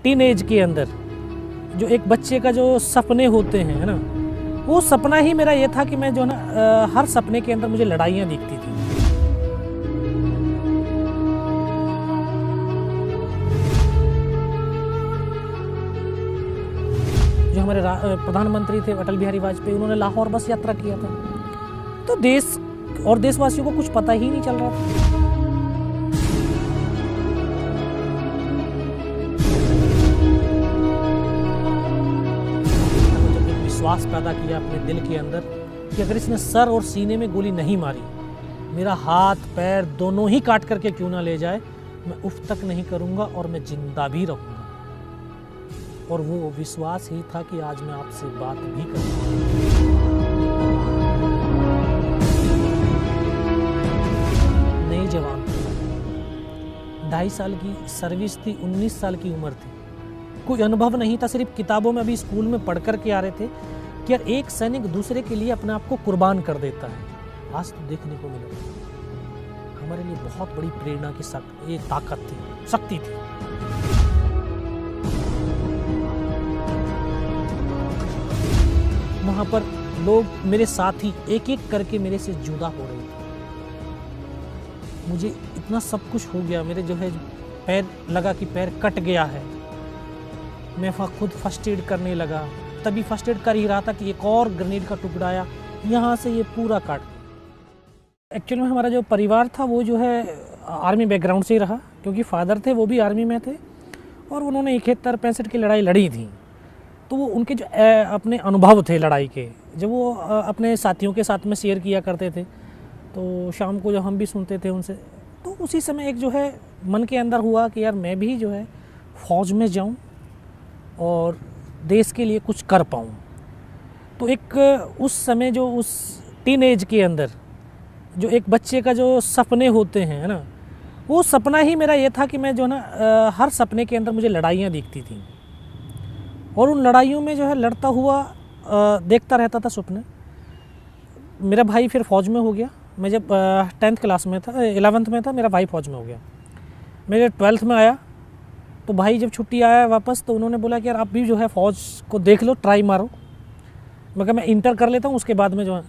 Teenage के अंदर जो एक बच्चे का जो सपने होते हैं, है ना, वो सपना ही मेरा ये था कि मैं जो ना हर सपने के अंदर मुझे लड़ाइयाँ दिखती थी। जो हमारे प्रधानमंत्री थे अटल बिहारी वाजपेयी, उन्होंने लाहौर बस यात्रा किया था, तो देश और देशवासियों को कुछ पता ही नहीं चल रहा था। विश्वास पैदा किया अपने दिल के अंदर कि अगर इसने सर और सीने में गोली नहीं मारी, मेरा हाथ पैर दोनों ही काट करके क्यों ना ले जाए, मैं उफ तक नहीं करूंगा और मैं जिंदा भी रहूंगा। और वो विश्वास ही था कि आज मैं आपसे बात भी करूंगा। नई जवान, 2.5 साल की सर्विस थी, 19 साल की उम्र थी, कोई अनुभव नहीं था, सिर्फ किताबों में अभी स्कूल में पढ़ कर के आ रहे थे कि यार एक सैनिक दूसरे के लिए अपने आप को कुर्बान कर देता है। आज तो देखने को मिला, हमारे लिए बहुत बड़ी प्रेरणा की ये ताकत थी, शक्ति थी। वहां पर लोग, मेरे साथी एक एक करके मेरे से जुदा हो रहे थे। मुझे इतना सब कुछ हो गया, मेरे जो है पैर लगा कि पैर कट गया है। मैं खुद फर्स्ट एड करने लगा, तभी फर्स्ट एड कर ही रहा था कि एक और ग्रेनेड का टुकड़ा आया, यहाँ से ये पूरा काट। एक्चुअली में हमारा जो परिवार था वो जो है आर्मी बैकग्राउंड से ही रहा, क्योंकि फादर थे वो भी आर्मी में थे और उन्होंने 71-65 की लड़ाई लड़ी थी। तो वो उनके जो अपने अनुभव थे लड़ाई के, जब वो अपने साथियों के साथ में शेयर किया करते थे, तो शाम को जब हम भी सुनते थे उनसे, तो उसी समय एक जो है मन के अंदर हुआ कि यार मैं भी जो है फ़ौज में जाऊं और देश के लिए कुछ कर पाऊं। तो एक उस समय जो उस टीनेज के अंदर जो एक बच्चे का जो सपने होते हैं, है ना, वो सपना ही मेरा ये था कि मैं जो ना हर सपने के अंदर मुझे लड़ाइयाँ दिखती थी और उन लड़ाइयों में जो है लड़ता हुआ देखता रहता था सपने। मेरा भाई फिर फ़ौज में हो गया। मैं जब 10th क्लास में था, 11th में था, मेरा भाई फ़ौज में हो गया। मैं जब 12th में आया तो भाई जब छुट्टी आया वापस, तो उन्होंने बोला कि यार आप भी जो है फ़ौज को देख लो, ट्राई मारो। मैं कहा मैं इंटर कर लेता हूँ, उसके बाद में जो है,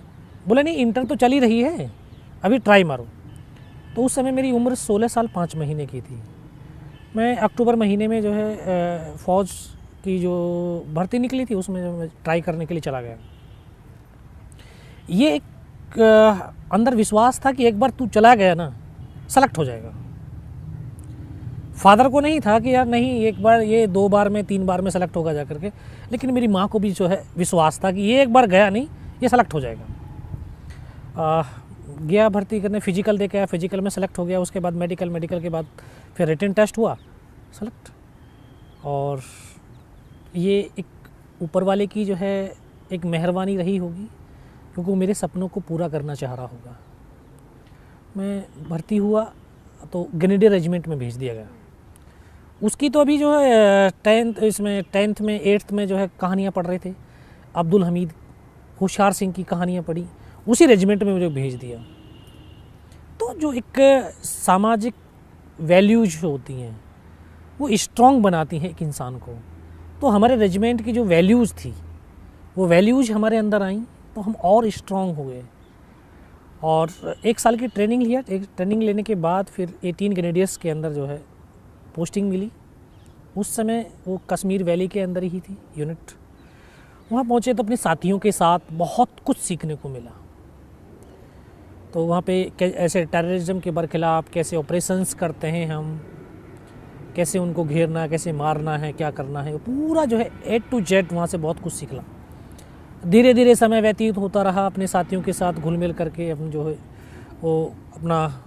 बोला नहीं इंटर तो चल ही रही है, अभी ट्राई मारो। तो उस समय मेरी उम्र 16 साल 5 महीने की थी। मैं अक्टूबर महीने में जो है फ़ौज की जो भर्ती निकली थी उसमें मैं ट्राई करने के लिए चला गया। ये एक अंदर विश्वास था कि एक बार तू चला गया ना, सेलेक्ट हो जाएगा। फादर को नहीं था कि यार नहीं एक बार, ये 2 बार में 3 बार में सेलेक्ट होगा जा करके, लेकिन मेरी माँ को भी जो है विश्वास था कि ये एक बार गया नहीं, ये सेलेक्ट हो जाएगा। गया भर्ती करने, फिजिकल दे के आया, फिजिकल में सेलेक्ट हो गया। उसके बाद मेडिकल के बाद फिर रिटन टेस्ट हुआ, सेलेक्ट। और ये एक ऊपर वाले की जो है एक मेहरबानी रही होगी, क्योंकि वो मेरे सपनों को पूरा करना चाह रहा होगा। मैं भर्ती हुआ तो ग्रेनेडियर रेजिमेंट में भेज दिया गया। उसकी तो अभी जो है 10th में 8th में जो है कहानियाँ पढ़ रहे थे, अब्दुल हमीद, होशियार सिंह की कहानियाँ पढ़ी, उसी रेजिमेंट में मुझे भेज दिया। तो जो एक सामाजिक वैल्यूज होती हैं वो स्ट्रॉन्ग बनाती हैं एक इंसान को। तो हमारे रेजिमेंट की जो वैल्यूज़ थी, वो वैल्यूज हमारे अंदर आई, तो हम और स्ट्रॉन्ग हो गए। और 1 साल की ट्रेनिंग लिया। एक ट्रेनिंग लेने के बाद फिर 18 ग्रेनेडियर्स के अंदर जो है पोस्टिंग मिली। उस समय वो कश्मीर वैली के अंदर ही थी यूनिट। वहाँ पहुँचे तो अपने साथियों के साथ बहुत कुछ सीखने को मिला। तो वहाँ पे ऐसे टेररिज्म के बरखिलाफ़ कैसे ऑपरेशंस करते हैं हम, कैसे उनको घेरना, कैसे मारना है, क्या करना है, पूरा जो है A to Z वहाँ से बहुत कुछ सीखला। धीरे धीरे समय व्यतीत होता रहा, अपने साथियों के साथ घुल मिल करके अपन जो है वो अपना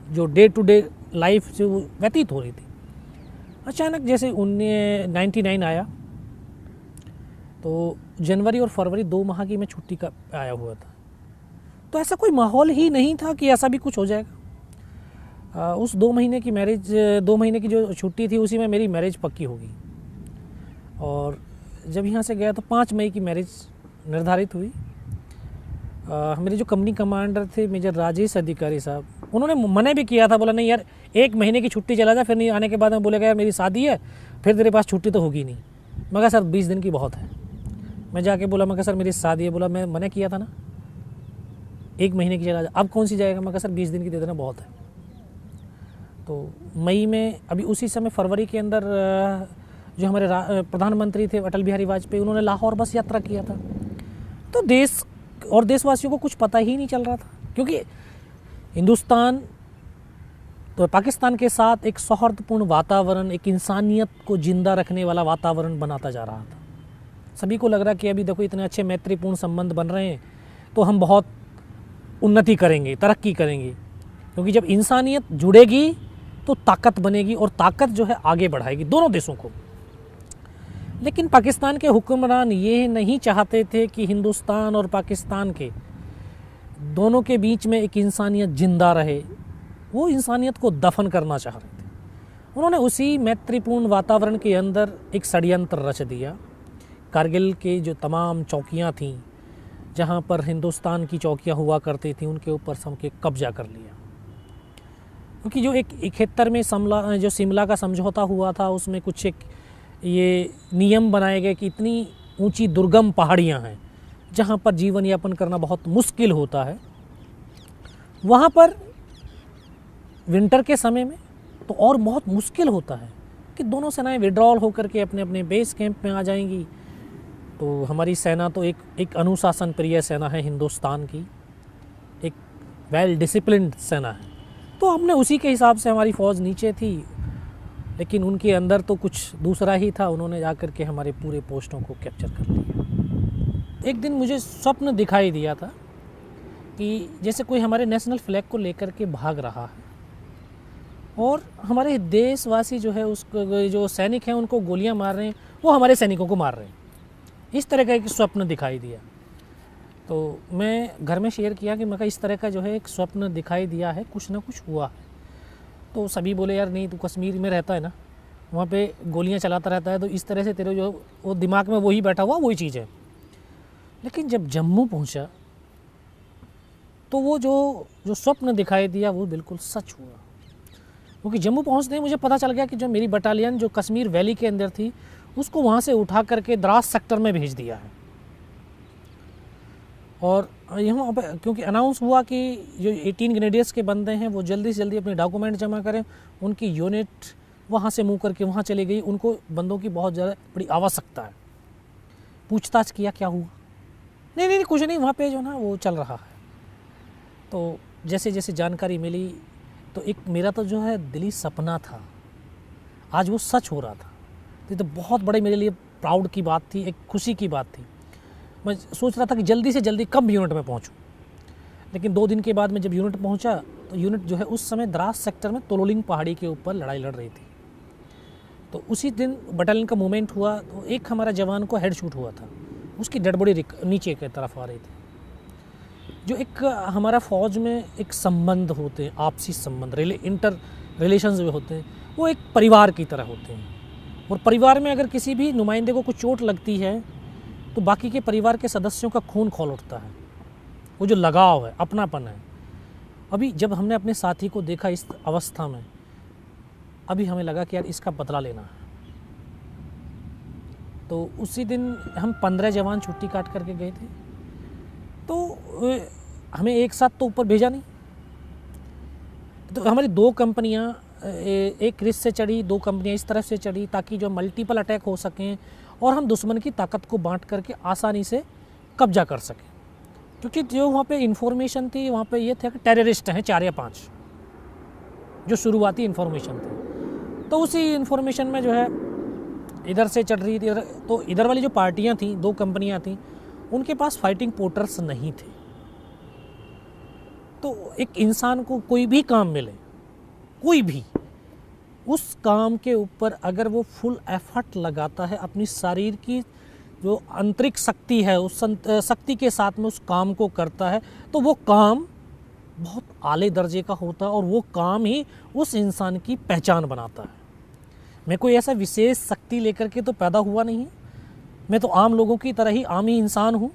जो डे टू डे लाइफ जो व्यतीत हो रही थी। अचानक जैसे 99 आया, तो जनवरी और फरवरी 2 माह की मैं छुट्टी का आया हुआ था। तो ऐसा कोई माहौल ही नहीं था कि ऐसा भी कुछ हो जाएगा। उस 2 महीने की मैरिज, 2 महीने की जो छुट्टी थी उसी में मेरी मैरिज पक्की होगी। और जब यहाँ से गया तो 5 मई की मैरिज निर्धारित हुई। मेरे जो कंपनी कमांडर थे मेजर राजेश अधिकारी साहब, उन्होंने मना भी किया था, बोला नहीं यार 1 महीने की छुट्टी चला जा, फिर नहीं आने के बाद में बोलेगा यार मेरी शादी है, फिर तेरे पास छुट्टी तो होगी नहीं। मैं कहा सर 20 दिन की बहुत है। मैं जाके बोला, मैं कहा सर मेरी शादी है। बोला मैं मना किया था ना 1 महीने की चला जा, अब कौन सी जाएगा। मैं कहा सर 20 दिन की दे देना बहुत है। तो मई में अभी उसी समय फरवरी के अंदर जो हमारे प्रधानमंत्री थे अटल बिहारी वाजपेयी, उन्होंने लाहौर बस यात्रा किया था। तो देश और देशवासियों को कुछ पता ही नहीं चल रहा था, क्योंकि हिंदुस्तान तो पाकिस्तान के साथ एक सौहार्दपूर्ण वातावरण, एक इंसानियत को जिंदा रखने वाला वातावरण बनाता जा रहा था। सभी को लग रहा कि अभी देखो इतने अच्छे मैत्रीपूर्ण संबंध बन रहे हैं तो हम बहुत उन्नति करेंगे, तरक्की करेंगे, क्योंकि जब इंसानियत जुड़ेगी तो ताकत बनेगी और ताकत जो है आगे बढ़ाएगी दोनों देशों को। लेकिन पाकिस्तान के हुक्मरान ये नहीं चाहते थे कि हिंदुस्तान और पाकिस्तान के दोनों के बीच में एक इंसानियत जिंदा रहे, वो इंसानियत को दफन करना चाह रहे थे। उन्होंने उसी मैत्रीपूर्ण वातावरण के अंदर एक षड्यंत्र रच दिया। कारगिल के जो तमाम चौकियां थीं, जहां पर हिंदुस्तान की चौकियां हुआ करती थीं, उनके ऊपर समके कब्जा कर लिया। क्योंकि जो 71 में शिमला का समझौता हुआ था, उसमें कुछ एक ये नियम बनाए गए कि इतनी ऊंची दुर्गम पहाड़ियां हैं जहां पर जीवन यापन करना बहुत मुश्किल होता है, वहां पर विंटर के समय में तो और बहुत मुश्किल होता है कि दोनों सेनाएं विड्रॉल होकर के अपने अपने बेस कैंप में आ जाएंगी। तो हमारी सेना तो एक अनुशासन प्रिय सेना है हिंदुस्तान की, एक वेल डिसिप्लिन्ड सेना है। तो हमने उसी के हिसाब से, हमारी फ़ौज नीचे थी लेकिन उनके अंदर तो कुछ दूसरा ही था। उन्होंने जाकर के हमारे पूरे पोस्टों को कैप्चर कर लिया। एक दिन मुझे स्वप्न दिखाई दिया था कि जैसे कोई हमारे नेशनल फ्लैग को लेकर के भाग रहा है और हमारे देशवासी जो है उसको, जो सैनिक हैं उनको गोलियां मार रहे हैं, वो हमारे सैनिकों को मार रहे हैं। इस तरह का एक स्वप्न दिखाई दिया। तो मैं घर में शेयर किया कि मैं कहा इस तरह का जो है एक स्वप्न दिखाई दिया है, कुछ ना कुछ हुआ है। तो सभी बोले यार नहीं, तू कश्मीर में रहता है ना, वहाँ पे गोलियाँ चलाता रहता है, तो इस तरह से तेरे जो वो दिमाग में वही बैठा हुआ वही चीज़ है। लेकिन जब जम्मू पहुँचा तो वो जो स्वप्न दिखाई दिया वो बिल्कुल सच हुआ। क्योंकि जम्मू पहुँचते ही मुझे पता चल गया कि जो मेरी बटालियन जो कश्मीर वैली के अंदर थी उसको वहाँ से उठा करके द्रास सेक्टर में भेज दिया है। और यहाँ पे क्योंकि अनाउंस हुआ कि जो 18 ग्रेनेडियर्स के बंदे हैं वो जल्दी से जल्दी अपने डॉक्यूमेंट जमा करें, उनकी यूनिट वहाँ से मूव करके वहाँ चली गई। उनको बंदों की बहुत ज़्यादा बड़ी आवश्यकता है। पूछताछ किया क्या हुआ, नहीं कुछ नहीं, वहाँ पे जो ना वो चल रहा है। तो जैसे जैसे जानकारी मिली तो एक मेरा तो जो है दिली सपना था, आज वो सच हो रहा था। ये तो बहुत बड़े मेरे लिए प्राउड की बात थी, एक खुशी की बात थी। मैं सोच रहा था कि जल्दी से जल्दी कब यूनिट में पहुंचूं। लेकिन 2 दिन के बाद में जब यूनिट पहुंचा तो यूनिट जो है उस समय द्रास सेक्टर में तोलोलिंग पहाड़ी के ऊपर लड़ाई लड़ रही थी। तो उसी दिन बटालियन का मूवमेंट हुआ तो एक हमारा जवान को हेड शूट हुआ था, उसकी डेड बॉडी नीचे की तरफ आ रही थी। जो एक हमारा फ़ौज में एक संबंध होते हैं, आपसी संबंध, इंटर रिलेशंस जो होते हैं, वो एक परिवार की तरह होते हैं। और परिवार में अगर किसी भी नुमाइंदे को कुछ चोट लगती है तो बाकी के परिवार के सदस्यों का खून खौल उठता है। वो जो लगाव है, अपनापन है। अभी जब हमने अपने साथी को देखा इस अवस्था में, अभी हमें लगा कि यार इसका बदला लेना है। तो उसी दिन हम 15 जवान छुट्टी काट करके गए थे। तो हमें एक साथ तो ऊपर भेजा नहीं, तो हमारी 2 कंपनियां, एक रिस से चढ़ी, 2 कंपनियां इस तरफ से चढ़ी ताकि जो मल्टीपल अटैक हो सकें और हम दुश्मन की ताकत को बांट करके आसानी से कब्जा कर सकें। क्योंकि जो वहाँ पे इन्फॉर्मेशन थी, वहाँ पे ये था कि टेररिस्ट हैं 4 या 5, जो शुरुआती इन्फॉर्मेशन थी। तो उसी इन्फॉर्मेशन में जो है इधर से चढ़ रही थी, तो इधर वाली जो पार्टियाँ थीं, 2 कंपनियाँ थीं, उनके पास फाइटिंग पोर्टर्स नहीं थे। तो एक इंसान को कोई भी काम मिले, कोई भी, उस काम के ऊपर अगर वो फुल एफर्ट लगाता है, अपनी शरीर की जो आंतरिक शक्ति है उस शक्ति के साथ में उस काम को करता है, तो वो काम बहुत आले दर्जे का होता है और वो काम ही उस इंसान की पहचान बनाता है। मैं कोई ऐसा विशेष शक्ति लेकर के तो पैदा हुआ नहीं है, मैं तो आम लोगों की तरह ही आम ही इंसान हूँ।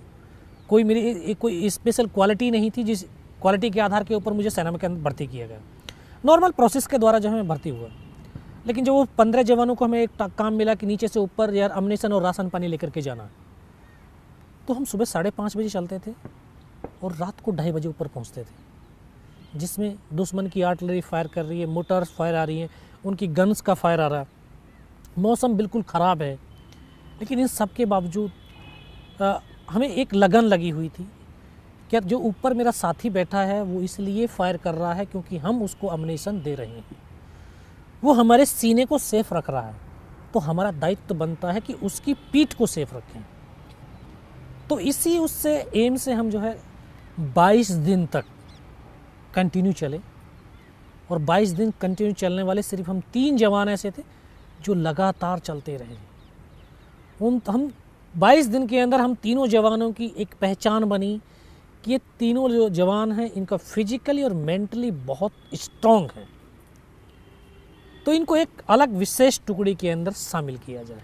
कोई मेरी कोई स्पेशल क्वालिटी नहीं थी क्वालिटी के आधार के ऊपर मुझे सेना में के अंदर भर्ती किया गया। नॉर्मल प्रोसेस के द्वारा जो है मैं भर्ती हुआ। लेकिन जब वो 15 जवानों को हमें एक काम मिला कि नीचे से ऊपर यार अम्युनिशन और राशन पानी लेकर के जाना, तो हम सुबह 5:30 बजे चलते थे और रात को 2:30 बजे ऊपर पहुंचते थे, जिसमें दुश्मन की आर्टिलरी फायर कर रही है, मोटर्स फायर आ रही हैं, उनकी गन्स का फायर आ रहा है, मौसम बिल्कुल ख़राब है। लेकिन इन सब के बावजूद हमें एक लगन लगी हुई थी कि जो ऊपर मेरा साथी बैठा है वो इसलिए फायर कर रहा है क्योंकि हम उसको अम्युनिशन दे रहे हैं, वो हमारे सीने को सेफ रख रहा है, तो हमारा दायित्व बनता है कि उसकी पीठ को सेफ रखें। तो इसी उससे एम से हम जो है 22 दिन तक कंटिन्यू चले, और 22 दिन कंटिन्यू चलने वाले सिर्फ हम 3 जवान ऐसे थे जो लगातार चलते रहे। हम 22 दिन के अंदर हम तीनों जवानों की एक पहचान बनी कि ये तीनों जो जवान हैं इनका फिजिकली और मेंटली बहुत स्ट्रॉन्ग है, तो इनको एक अलग विशेष टुकड़ी के अंदर शामिल किया जाए।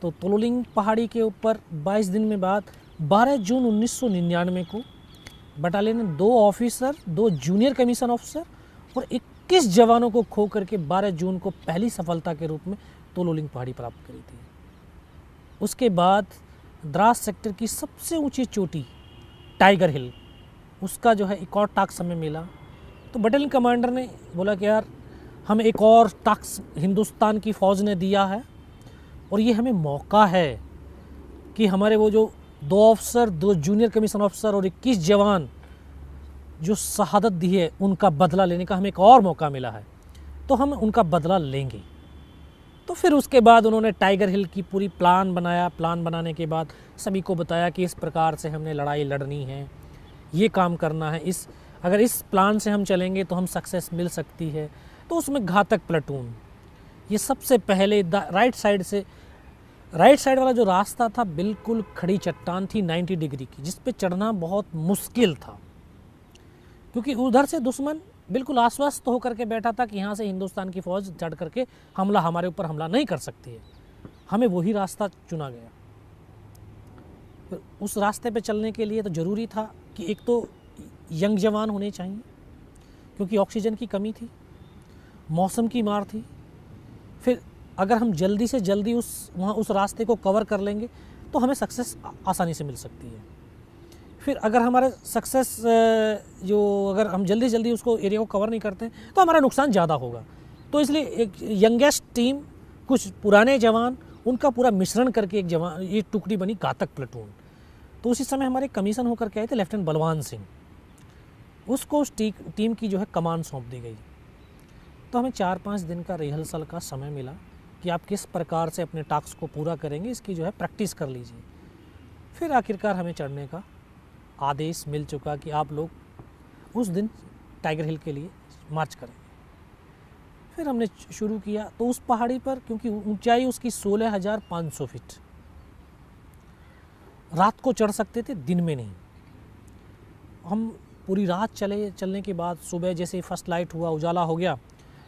तो तोलोलिंग पहाड़ी के ऊपर 22 दिन में बाद 12 जून 1999 को बटालियन ने 2 ऑफिसर, 2 जूनियर कमीशन ऑफिसर और 21 जवानों को खो करके 12 जून को पहली सफलता के रूप में तोलोलिंग पहाड़ी प्राप्त करी थी। उसके बाद द्रास सेक्टर की सबसे ऊंची चोटी टाइगर हिल, उसका जो है एक और टास्क हमें मिला। तो बटालियन कमांडर ने बोला कि यार हमें एक और टास्क हिंदुस्तान की फ़ौज ने दिया है और ये हमें मौका है कि हमारे वो जो 2 ऑफिसर, 2 जूनियर कमीशन ऑफिसर और 21 जवान जो शहादत दी है उनका बदला लेने का हमें एक और मौका मिला है, तो हम उनका बदला लेंगे। तो फिर उसके बाद उन्होंने टाइगर हिल की पूरी प्लान बनाया। प्लान बनाने के बाद सभी को बताया कि इस प्रकार से हमने लड़ाई लड़नी है, ये काम करना है, अगर इस प्लान से हम चलेंगे तो हम सक्सेस मिल सकती है। तो उसमें घातक प्लाटून, ये सबसे पहले राइट साइड वाला जो रास्ता था बिल्कुल खड़ी चट्टान थी 90 डिग्री की, जिस पे चढ़ना बहुत मुश्किल था क्योंकि उधर से दुश्मन बिल्कुल आश्वस्त होकर के बैठा था कि यहाँ से हिंदुस्तान की फ़ौज चढ़ करके हमारे ऊपर हमला नहीं कर सकती है। हमें वही रास्ता चुना गया। फिर उस रास्ते पे चलने के लिए तो ज़रूरी था कि एक तो यंग जवान होने चाहिए क्योंकि ऑक्सीजन की कमी थी, मौसम की मार थी। फिर अगर हम जल्दी से जल्दी उस रास्ते को कवर कर लेंगे तो हमें सक्सेस आसानी से मिल सकती है। फिर अगर हमारे सक्सेस अगर हम जल्दी जल्दी उसको एरिया को कवर नहीं करते तो हमारा नुकसान ज़्यादा होगा। तो इसलिए एक यंगेस्ट टीम, कुछ पुराने जवान, उनका पूरा मिश्रण करके ये टुकड़ी बनी घातक प्लाटून। तो उसी समय हमारे कमीशन होकर के आए थे लेफ्टिनेंट बलवान सिंह, उसको उस टीम की जो है कमान सौंप दी गई। तो हमें 4-5 दिन का रिहर्सल का समय मिला कि आप किस प्रकार से अपने टास्क को पूरा करेंगे, इसकी जो है प्रैक्टिस कर लीजिए। फिर आखिरकार हमें चढ़ने का आदेश मिल चुका कि आप लोग उस दिन टाइगर हिल के लिए मार्च करेंगे। फिर हमने शुरू किया। तो उस पहाड़ी पर क्योंकि ऊंचाई उसकी 16,500 फीट, रात को चढ़ सकते थे, दिन में नहीं। हम पूरी रात चलने के बाद सुबह जैसे फर्स्ट लाइट हुआ, उजाला हो गया,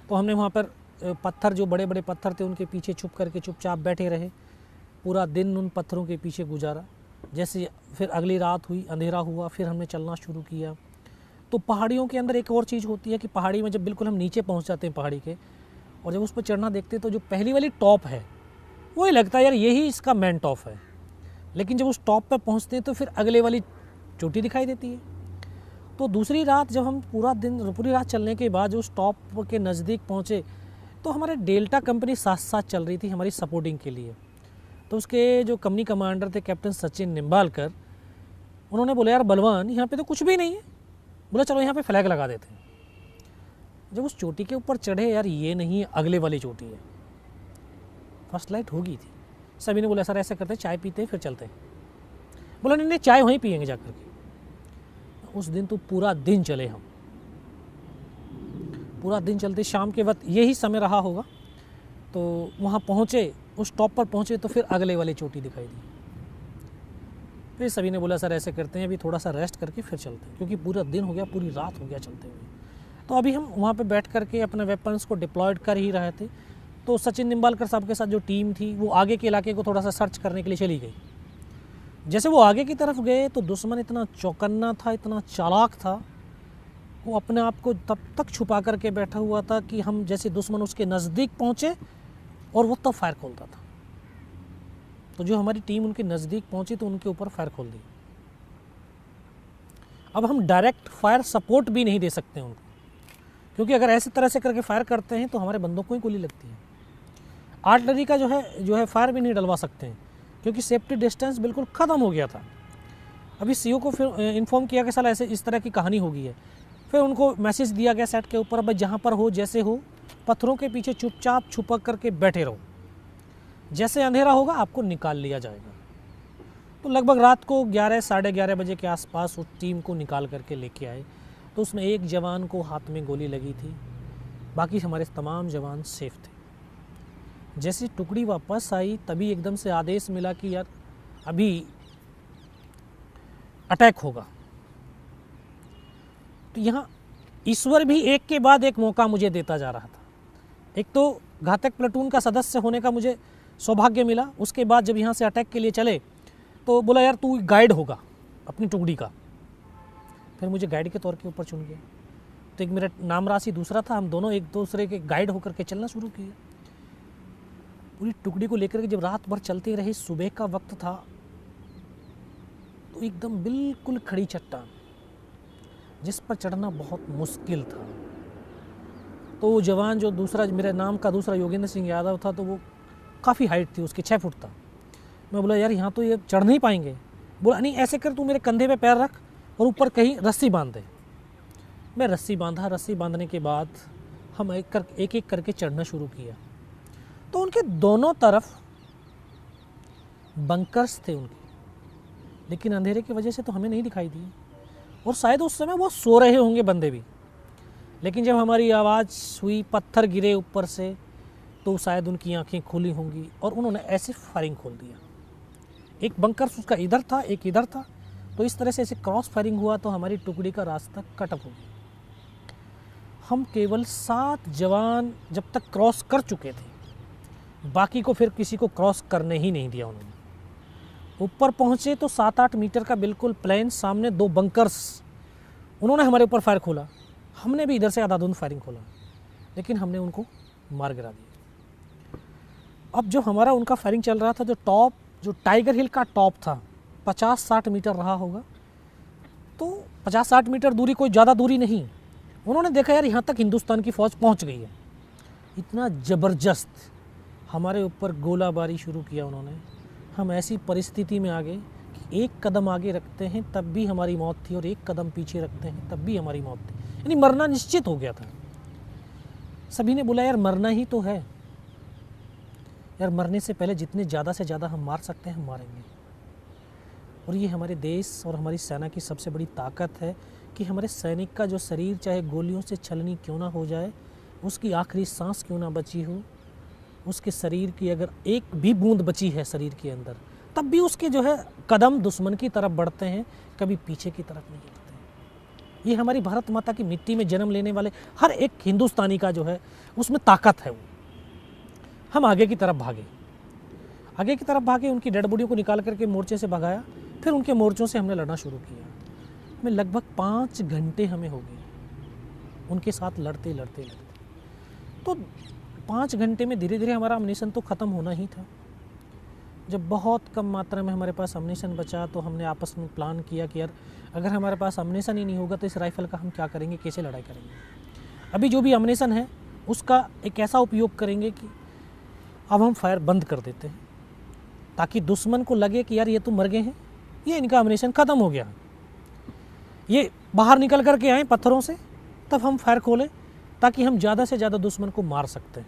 तो हमने वहाँ पर पत्थर, जो बड़े बड़े पत्थर थे, उनके पीछे छुप करके चुपचाप बैठे रहे। पूरा दिन उन पत्थरों के पीछे गुजारा। जैसे फिर अगली रात हुई, अंधेरा हुआ, फिर हमने चलना शुरू किया। तो पहाड़ियों के अंदर एक और चीज़ होती है कि पहाड़ी में जब बिल्कुल हम नीचे पहुंच जाते हैं पहाड़ी के, और जब उस पर चढ़ना देखते हैं तो जो पहली वाली टॉप है वही लगता है यार यही इसका मेन टॉप है। लेकिन जब उस टॉप पर पहुंचते हैं तो फिर अगले वाली चोटी दिखाई देती है। तो दूसरी रात जब हम पूरी रात चलने के बाद जो उस टॉप के नज़दीक पहुँचे तो हमारे डेल्टा कंपनी साथ साथ चल रही थी हमारी सपोर्टिंग के लिए। तो उसके जो कंपनी कमांडर थे कैप्टन सचिन निम्बालकर, उन्होंने बोला यार बलवान, यहाँ पे तो कुछ भी नहीं है। बोला चलो यहाँ पे फ्लैग लगा देते हैं। जब उस चोटी के ऊपर चढ़े, यार ये नहीं है, अगले वाली चोटी है। फर्स्ट लाइट हो गई थी। सभी ने बोला सर ऐसा करते हैं, चाय पीते हैं फिर चलते हैं। बोला नहीं नहीं, चाय वहीं पियेंगे जाकर के। उस दिन तो पूरा दिन चले हम, पूरा दिन चलते। शाम के वक्त यही समय रहा होगा। तो वहाँ पहुँचे, उस टॉप पर पहुँचे तो फिर अगले वाली चोटी दिखाई दी। फिर सभी ने बोला सर ऐसे करते हैं, अभी थोड़ा सा रेस्ट करके फिर चलते हैं, क्योंकि पूरा दिन हो गया, पूरी रात हो गया चलते हुए। तो अभी हम वहाँ पे बैठ करके अपने वेपन्स को डिप्लॉयड कर ही रहे थे। तो सचिन निम्बालकर साहब के साथ जो टीम थी वो आगे के इलाके को थोड़ा सा सर्च करने के लिए चली गई। जैसे वो आगे की तरफ गए तो दुश्मन इतना चौकन्ना था, इतना चालाक था, वो अपने आप को तब तक छुपा करके बैठा हुआ था कि हम जैसे दुश्मन उसके नज़दीक पहुँचे और वो तब फायर खोलता था। तो जो हमारी टीम उनके नज़दीक पहुँची तो उनके ऊपर फायर खोल दी। अब हम डायरेक्ट फायर सपोर्ट भी नहीं दे सकते उनको, क्योंकि अगर ऐसी तरह से करके फायर करते हैं तो हमारे बंदों को ही गोली लगती है। आर्टिलरी का जो है फायर भी नहीं डलवा सकते हैं, क्योंकि सेफ्टी डिस्टेंस बिल्कुल ख़त्म हो गया था। अभी सीओ को फिर इन्फॉर्म किया कि साला ऐसे इस तरह की कहानी हो गई है। फिर उनको मैसेज दिया गया सेट के ऊपर, भाई जहाँ पर हो जैसे हो पत्थरों के पीछे चुपचाप छुपक करके बैठे रहो, जैसे अंधेरा होगा आपको निकाल लिया जाएगा। तो लगभग रात को 11 साढ़े 11 बजे के आसपास उस टीम को निकाल करके लेके आए। तो उसमें एक जवान को हाथ में गोली लगी थी, बाकी हमारे तमाम जवान सेफ थे। जैसे टुकड़ी वापस आई तभी एकदम से आदेश मिला कि यार अभी अटैक होगा। तो यहाँ ईश्वर भी एक के बाद एक मौका मुझे देता जा रहा था। एक तो घातक प्लेटून का सदस्य होने का मुझे सौभाग्य मिला, उसके बाद जब यहाँ से अटैक के लिए चले तो बोला यार तू गाइड होगा अपनी टुकड़ी का। फिर मुझे गाइड के तौर के ऊपर चुन गया। तो एक मेरा नाम राशि दूसरा था, हम दोनों एक दूसरे के गाइड होकर के चलना शुरू किए। पूरी टुकड़ी को लेकर के जब रात भर चलते रहे, सुबह का वक्त था, तो एकदम बिल्कुल खड़ी चट्टान जिस पर चढ़ना बहुत मुश्किल था। तो वो जवान जो दूसरा मेरे नाम का दूसरा योगेंद्र सिंह यादव था, तो वो काफ़ी हाइट थी उसकी, 6 फुट था। मैं बोला यार यहाँ तो ये चढ़ नहीं पाएंगे। बोला नहीं ऐसे कर, तू मेरे कंधे पे पैर रख और ऊपर कहीं रस्सी बांध दे। मैं रस्सी बांधा, रस्सी बांधने के बाद हम एक एक करके चढ़ना शुरू किया। तो उनके दोनों तरफ बंकर्स थे उनके, लेकिन अंधेरे की वजह से तो हमें नहीं दिखाई दिए, और शायद उस समय वो सो रहे होंगे बंदे भी। लेकिन जब हमारी आवाज़ हुई, पत्थर गिरे ऊपर से, तो शायद उनकी आंखें खुली होंगी और उन्होंने ऐसे फायरिंग खोल दिया। एक बंकर्स उसका इधर था, एक इधर था, तो इस तरह से ऐसे क्रॉस फायरिंग हुआ तो हमारी टुकड़ी का रास्ता कट ऑफ हो गया। हम केवल 7 जवान जब तक क्रॉस कर चुके थे, बाकी को फिर किसी को क्रॉस करने ही नहीं दिया उन्होंने। ऊपर पहुँचे तो 7-8 मीटर का बिल्कुल प्लेन, सामने 2 बंकर्स, उन्होंने हमारे ऊपर फायर खोला। हमने भी इधर से आधाधुंध फायरिंग खोला, लेकिन हमने उनको मार गिरा दिया। अब जो हमारा उनका फायरिंग चल रहा था, जो टाइगर हिल का टॉप था, 50-60 मीटर रहा होगा। तो 50-60 मीटर दूरी कोई ज़्यादा दूरी नहीं। उन्होंने देखा यार यहाँ तक हिंदुस्तान की फ़ौज पहुँच गई है। इतना ज़बरदस्त हमारे ऊपर गोलाबारी शुरू किया उन्होंने। हम ऐसी परिस्थिति में आ गए कि एक कदम आगे रखते हैं तब भी हमारी मौत थी, और एक कदम पीछे रखते हैं तब भी हमारी मौत थी। यानी मरना निश्चित हो गया था। सभी ने बोला यार मरना ही तो है, यार मरने से पहले जितने ज़्यादा से ज़्यादा हम मार सकते हैं हम मारेंगे। और ये हमारे देश और हमारी सेना की सबसे बड़ी ताकत है कि हमारे सैनिक का जो शरीर चाहे गोलियों से छलनी क्यों ना हो जाए, उसकी आखिरी सांस क्यों ना बची हो, उसके शरीर की अगर एक भी बूंद बची है शरीर के अंदर, तब भी उसके जो है कदम दुश्मन की तरफ बढ़ते हैं, कभी पीछे की तरफ नहीं बढ़ते। ये हमारी भारत माता की मिट्टी में जन्म लेने वाले हर एक हिंदुस्तानी का जो है उसमें ताकत है। वो हम आगे की तरफ भागे, उनकी डेड बॉडियों को निकाल करके मोर्चे से भगाया। फिर उनके मोर्चों से हमने लड़ना शुरू किया। में लगभग 5 घंटे हमें हो गए उनके साथ लड़ते। तो 5 घंटे में धीरे धीरे हमारा अम्यूनिशन तो ख़त्म होना ही था। जब बहुत कम मात्रा में हमारे पास अम्यूनिशन बचा तो हमने आपस में प्लान किया कि यार अगर हमारे पास अम्यूनिशन ही नहीं होगा तो इस राइफ़ल का हम क्या करेंगे, कैसे लड़ाई करेंगे। अभी जो भी अम्यूनिशन है उसका एक ऐसा उपयोग करेंगे कि अब हम फायर बंद कर देते हैं, ताकि दुश्मन को लगे कि यार ये तो मर गए हैं, ये इनका अम्यूनिशन ख़त्म हो गया, ये बाहर निकल कर के आए पत्थरों से, तब हम फायर खोलें ताकि हम ज़्यादा से ज़्यादा दुश्मन को मार सकते हैं।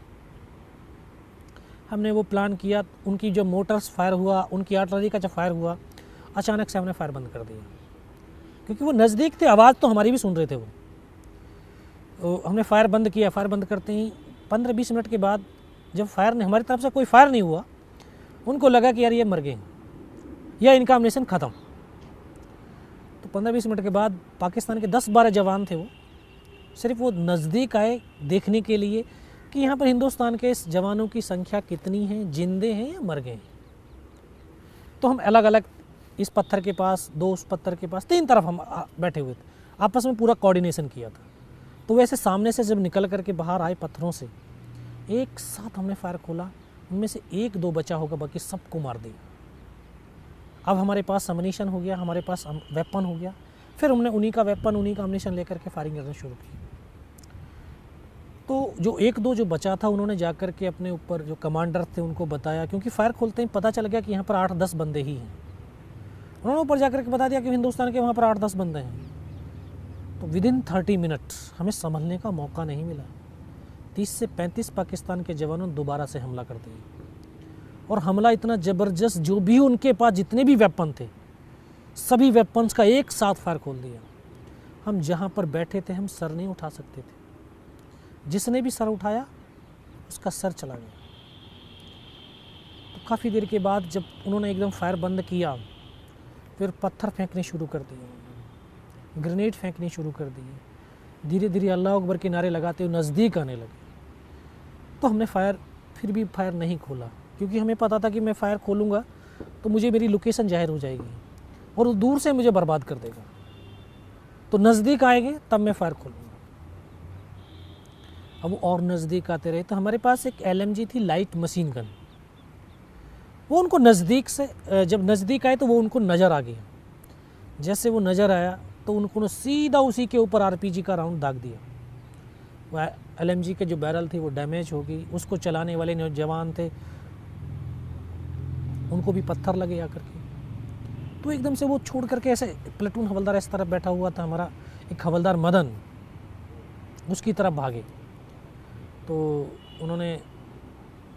हमने वो प्लान किया। उनकी जो मोटर्स फायर हुआ, उनकी आर्टिलरी का जब फायर हुआ, अचानक से हमने फायर बंद कर दिया, क्योंकि वो नज़दीक थे, आवाज़ तो हमारी भी सुन रहे थे वो। तो हमने फायर बंद किया। फायर बंद करते ही 15-20 मिनट के बाद जब फायर ने हमारी तरफ से कोई फायर नहीं हुआ, उनको लगा कि यार ये मर गए या इनका अम्यूनिशन ख़त्म। तो 15-20 मिनट के बाद पाकिस्तान के 10-12 जवान थे, वो सिर्फ वो नज़दीक आए देखने के लिए कि यहाँ पर हिंदुस्तान के जवानों की संख्या कितनी है, जिंदे हैं या मर गए हैं। तो हम अलग अलग इस पत्थर के पास, 2 उस पत्थर के पास, 3 तरफ हम बैठे हुए थे, आपस में पूरा कोऑर्डिनेशन किया था। तो वैसे सामने से जब निकल करके बाहर आए पत्थरों से, एक साथ हमने फायर खोला, उनमें से 1-2 बचा होगा, बाकी सबको मार दिया। अब हमारे पास अम्युनिशन हो गया, हमारे पास वेपन हो गया, फिर हमने उन्हीं का वेपन, उन्हीं का अम्युनिशन लेकर के फायरिंग करना शुरू की। तो जो 1-2 जो बचा था, उन्होंने जाकर के अपने ऊपर जो कमांडर थे उनको बताया, क्योंकि फायर खोलते ही पता चल गया कि यहाँ पर 8-10 बंदे ही हैं। उन्होंने ऊपर जाकर के बता दिया कि हिंदुस्तान के वहाँ पर 8-10 बंदे हैं। तो विदिन 30 मिनट हमें संभलने का मौका नहीं मिला। 30 से 35 पाकिस्तान के जवानों ने दोबारा से हमला कर दिया, और हमला इतना ज़बरदस्त, जो भी उनके पास जितने भी वेपन थे, सभी वेपन्स का एक साथ फायर खोल दिया। हम जहाँ पर बैठे थे, हम सर नहीं उठा सकते थे, जिसने भी सर उठाया उसका सर चला गया। तो काफ़ी देर के बाद जब उन्होंने एकदम फायर बंद किया, फिर पत्थर फेंकने शुरू कर दिए, ग्रेनेड फेंकने शुरू कर दिए। धीरे धीरे अल्लाह अकबर के नारे लगाते हुए नज़दीक आने लगे। तो हमने फिर भी फायर नहीं खोला, क्योंकि हमें पता था कि मैं फायर खोलूँगा तो मुझे मेरी लोकेशन जाहिर हो जाएगी और वो दूर से मुझे बर्बाद कर देगा। तो नज़दीक आएंगे तब मैं फायर खोलूँगा। अब वो और नज़दीक आते रहे। तो हमारे पास एक LMG थी, लाइट मशीन गन। वो उनको नज़दीक से, जब नज़दीक आए तो वो उनको नज़र आ गया। जैसे वो नज़र आया तो उनको सीधा उसी के ऊपर RPG का राउंड दाग दिया। वह LMG के जो बैरल थी वो डैमेज हो गई। उसको चलाने वाले जो जवान थे उनको भी पत्थर लगे आकर के। तो एकदम से वो छोड़ करके, ऐसे प्लेटून हवलदार इस तरफ बैठा हुआ था, हमारा एक हवलदार मदन, उसकी तरफ भागे। तो उन्होंने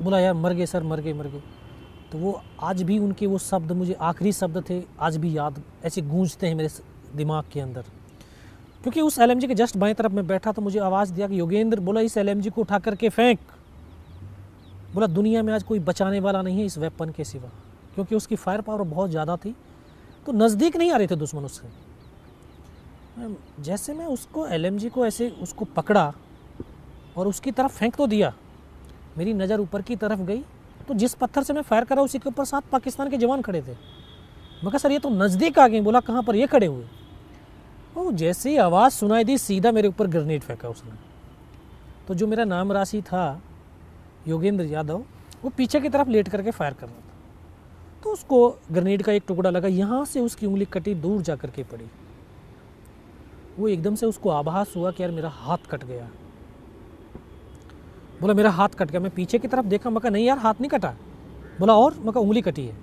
बोला, यार मर गए सर, मर गए। तो वो आज भी उनके वो शब्द, मुझे आखिरी शब्द थे, आज भी याद ऐसे गूंजते हैं मेरे दिमाग के अंदर। क्योंकि उस LMG के जस्ट बाएं तरफ में बैठा, तो मुझे आवाज़ दिया कि योगेंद्र, बोला इस LMG को उठा करके फेंक। बोला दुनिया में आज कोई बचाने वाला नहीं है इस वेपन के सिवा, क्योंकि उसकी फायर पावर बहुत ज़्यादा थी। तो नज़दीक नहीं आ रहे थे दुश्मन उससे। जैसे मैं उसको LMG को ऐसे उसको पकड़ा और उसकी तरफ फेंक तो दिया, मेरी नज़र ऊपर की तरफ गई, तो जिस पत्थर से मैं फायर करा उसी के ऊपर 7 पाकिस्तान के जवान खड़े थे। मैं कहा सर ये तो नज़दीक आ गए। बोला कहाँ पर? ये खड़े हुए। वो जैसे ही आवाज़ सुनाई दी, सीधा मेरे ऊपर ग्रेनेड फेंका उसने। तो जो मेरा नाम राशि था योगेंद्र यादव, वो पीछे की तरफ लेट करके फायर कर रहा था। तो उसको ग्रेनेड का एक टुकड़ा लगा, यहाँ से उसकी उंगली कटी, दूर जा कर के पड़ी। वो एकदम से उसको आभास हुआ कि यार मेरा हाथ कट गया। बोला मेरा हाथ कट गया। मैं पीछे की तरफ देखा, मैं कहा नहीं यार हाथ नहीं कटा। बोला और? मैं कहा उंगली कटी है।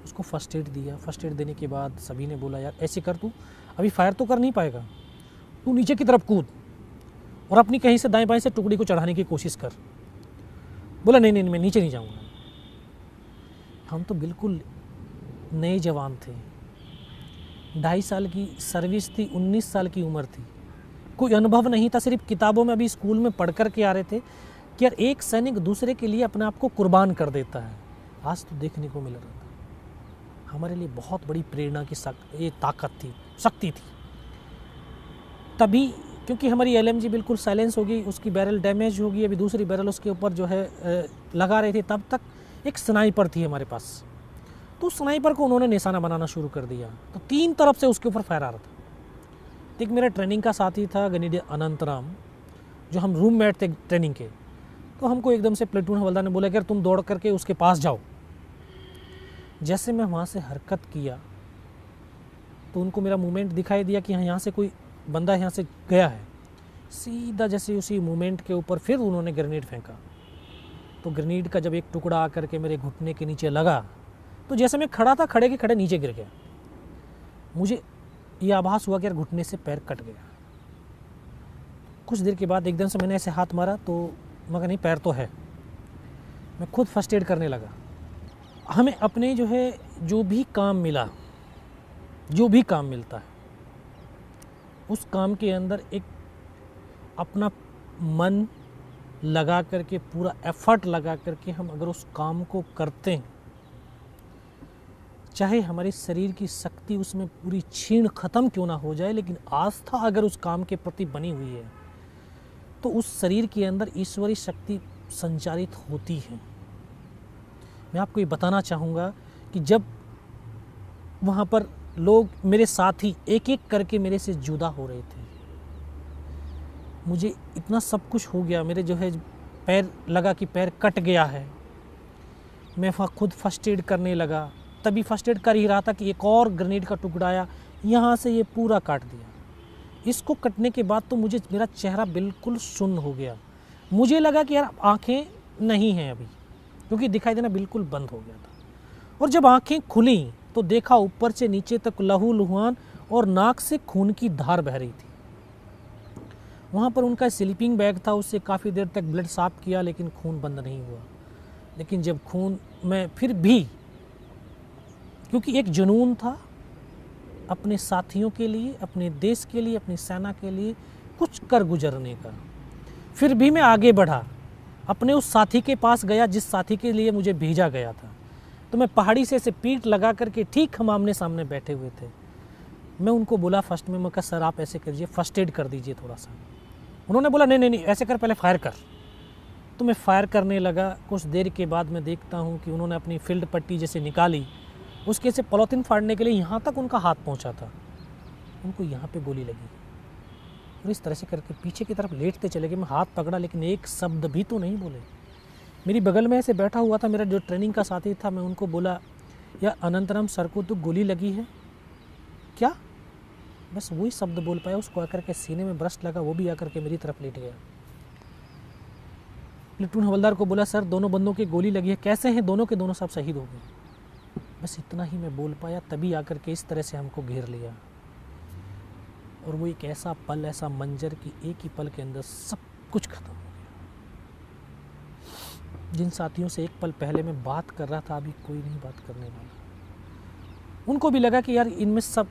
उसको फर्स्ट एड दिया। फर्स्ट एड देने के बाद सभी ने बोला यार ऐसे कर, तू अभी फायर तो कर नहीं पाएगा, तू नीचे की तरफ कूद और अपनी कहीं से दाएं बाएं से टुकड़ी को चढ़ाने की कोशिश कर। बोला नहीं मैं नीचे नहीं जाऊँगा। हम तो बिल्कुल नए जवान थे, 2.5 साल की सर्विस थी, 19 साल की उम्र थी, कोई अनुभव नहीं था। सिर्फ किताबों में अभी स्कूल में पढ़ कर के आ रहे थे कि यार एक सैनिक दूसरे के लिए अपने आप को कुर्बान कर देता है। आज तो देखने को मिल रहा था। हमारे लिए बहुत बड़ी प्रेरणा की ये ताकत थी, शक्ति थी। तभी क्योंकि हमारी LMG बिल्कुल साइलेंस हो गई, उसकी बैरल डैमेज हो गई, अभी दूसरी बैरल उसके ऊपर जो है लगा रहे थे, तब तक एक स्नाइपर थी हमारे पास। तो स्नाइपर को उन्होंने निशाना बनाना शुरू कर दिया। तो 3 तरफ से उसके ऊपर फायर आ रहा था। एक मेरा ट्रेनिंग का साथी था गनीडिया अनंतराम, जो हम रूममेट थे ट्रेनिंग के। तो हमको एकदम से प्लेटून हवलदार ने बोला कि तुम दौड़ करके उसके पास जाओ। जैसे मैं वहाँ से हरकत किया तो उनको मेरा मूवमेंट दिखाई दिया कि यहाँ से कोई बंदा यहाँ से गया है। सीधा जैसे उसी मूवमेंट के ऊपर फिर उन्होंने ग्रेनेड फेंका। तो ग्रेनेड का जब एक टुकड़ा आकर के मेरे घुटने के नीचे लगा, तो जैसे मैं खड़ा था, खड़े के खड़े नीचे गिर गया। मुझे ये आभास हुआ कि यार घुटने से पैर कट गया। कुछ देर के बाद एकदम से मैंने ऐसे हाथ मारा, तो मगर नहीं, पैर तो है। मैं खुद फर्स्ट एड करने लगा। हमें अपने जो है जो भी काम मिला, जो भी काम मिलता है, उस काम के अंदर एक अपना मन लगा करके, पूरा एफर्ट लगा करके हम अगर उस काम को करते हैं, चाहे हमारे शरीर की शक्ति उसमें पूरी छीण खत्म क्यों ना हो जाए, लेकिन आस्था अगर उस काम के प्रति बनी हुई है तो उस शरीर के अंदर ईश्वरीय शक्ति संचारित होती है। मैं आपको ये बताना चाहूँगा कि जब वहाँ पर लोग मेरे साथी एक एक करके मेरे से जुदा हो रहे थे। मुझे इतना सब कुछ हो गया, मेरे जो है पैर लगा कि पैर कट गया है। मैं वहाँ खुद फर्स्ट एड करने लगा, तभी फर्स्ट एड कर ही रहा था कि एक और ग्रेनेड का टुकड़ा आया, यहाँ से ये पूरा काट दिया। इसको कटने के बाद तो मुझे मेरा चेहरा बिल्कुल सुन्न हो गया। मुझे लगा कि यार आँखें नहीं हैं अभी, क्योंकि दिखाई देना बिल्कुल बंद हो गया था। और जब आँखें खुली तो देखा ऊपर से नीचे तक लहू लुहान और नाक से खून की धार बह रही थी। वहाँ पर उनका स्लीपिंग बैग था, उससे काफ़ी देर तक ब्लड साफ किया लेकिन खून बंद नहीं हुआ। लेकिन जब खून में फिर भी, क्योंकि एक जुनून था अपने साथियों के लिए, अपने देश के लिए, अपनी सेना के लिए कुछ कर गुजरने का, फिर भी मैं आगे बढ़ा। अपने उस साथी के पास गया जिस साथी के लिए मुझे भेजा गया था। तो मैं पहाड़ी से ऐसे पीठ लगा करके, ठीक हम आमने सामने बैठे हुए थे, मैं उनको बोला फर्स्ट में, मैं कहा सर आप ऐसे करिए, फर्स्ट एड कर दीजिए थोड़ा सा। उन्होंने बोला नहीं नहीं नहीं ऐसे कर, पहले फायर कर। तो मैं फायर करने लगा। कुछ देर के बाद मैं देखता हूँ कि उन्होंने अपनी फील्ड पट्टी जैसे निकाली, उसके से पॉलीथिन फाड़ने के लिए यहाँ तक उनका हाथ पहुँचा था, उनको यहाँ पे गोली लगी। और इस तरह से करके पीछे की तरफ लेटते चले गए। मैं हाथ पकड़ा लेकिन एक शब्द भी तो नहीं बोले। मेरी बगल में ऐसे बैठा हुआ था मेरा जो ट्रेनिंग का साथी था, मैं उनको बोला या अनंतरम सर को तो गोली लगी है क्या? बस वही शब्द बोल पाया। उसको आकर के सीने में ब्रस्ट लगा, वो भी आकर के मेरी तरफ लेट गया। प्लेटून हवलदार को बोला सर दोनों बंदों की गोली लगी है, कैसे हैं? दोनों के दोनों सब शहीद हो गए। बस इतना ही मैं बोल पाया, तभी आकर के इस तरह से हमको घेर लिया। और वो एक ऐसा पल, ऐसा मंजर कि एक ही पल के अंदर सब कुछ खत्म हो गया। जिन साथियों से एक पल पहले मैं बात कर रहा था, अभी कोई नहीं बात करने वाला। उनको भी लगा कि यार इनमें सब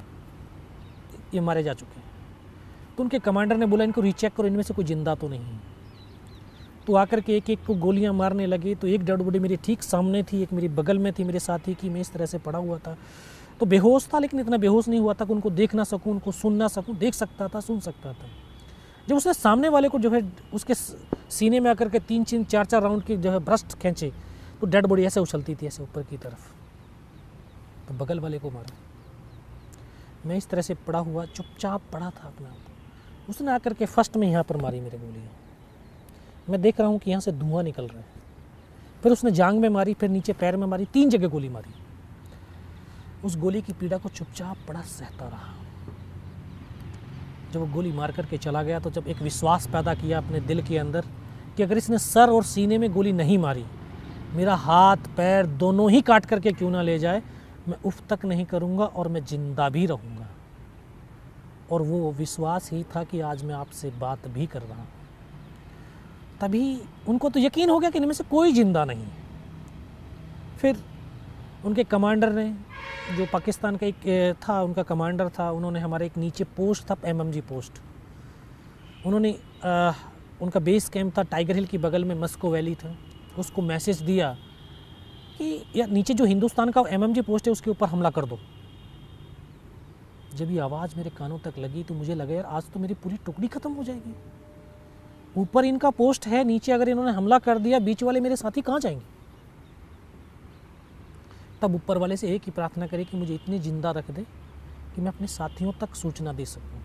ये मारे जा चुके हैं। तो उनके कमांडर ने बोला इनको रीचेक करो, इनमें से कोई जिंदा तो नहीं है। तो आकर के एक एक को गोलियां मारने लगे। तो एक डेड बॉडी मेरे ठीक सामने थी, एक मेरी बगल में थी मेरे साथी की। मैं इस तरह से पड़ा हुआ था, तो बेहोश था लेकिन इतना बेहोश नहीं हुआ था कि उनको देख ना सकूं, उनको सुन ना सकूं। देख सकता था, सुन सकता था। जब उसने सामने वाले को जो है उसके सीने में आकर के 3-3, 4-4 राउंड की जो है ब्रस्ट खींचे, तो डेड बॉडी ऐसे उछलती थी ऐसे ऊपर की तरफ। तो बगल वाले को मारा। मैं इस तरह से पड़ा हुआ चुपचाप पड़ा था अपना। उसने आकर के फर्स्ट में यहाँ पर मारी मेरे गोलियाँ। मैं देख रहा हूँ कि यहाँ से धुआं निकल रहा है। फिर उसने जांग में मारी, फिर नीचे पैर में मारी, 3 जगह गोली मारी। उस गोली की पीड़ा को चुपचाप पड़ा सहता रहा। जब वो गोली मार करके चला गया तो जब एक विश्वास पैदा किया अपने दिल के अंदर कि अगर इसने सर और सीने में गोली नहीं मारी, मेरा हाथ पैर दोनों ही काट करके क्यों ना ले जाए, मैं उफ तक नहीं करूँगा और मैं जिंदा भी रहूँगा। और वो विश्वास ही था कि आज मैं आपसे बात भी कर रहा हूँ। तभी उनको तो यकीन हो गया कि इनमें से कोई जिंदा नहीं है। फिर उनके कमांडर ने, जो पाकिस्तान का एक था उनका कमांडर था, उन्होंने हमारे एक नीचे पोस्ट था एमएमजी पोस्ट, उन्होंने उनका बेस कैंप था टाइगर हिल की बगल में, मस्को वैली था, उसको मैसेज दिया कि यार नीचे जो हिंदुस्तान का एमएमजी पोस्ट है उसके ऊपर हमला कर दो। जब ये आवाज़ मेरे कानों तक लगी तो मुझे लगा यार आज तो मेरी पूरी टुकड़ी ख़त्म हो जाएगी। ऊपर इनका पोस्ट है, नीचे अगर इन्होंने हमला कर दिया, बीच वाले मेरे साथी कहाँ जाएंगे? तब ऊपर वाले से एक ही प्रार्थना करी कि मुझे इतनी जिंदा रख दे कि मैं अपने साथियों तक सूचना दे सकूं।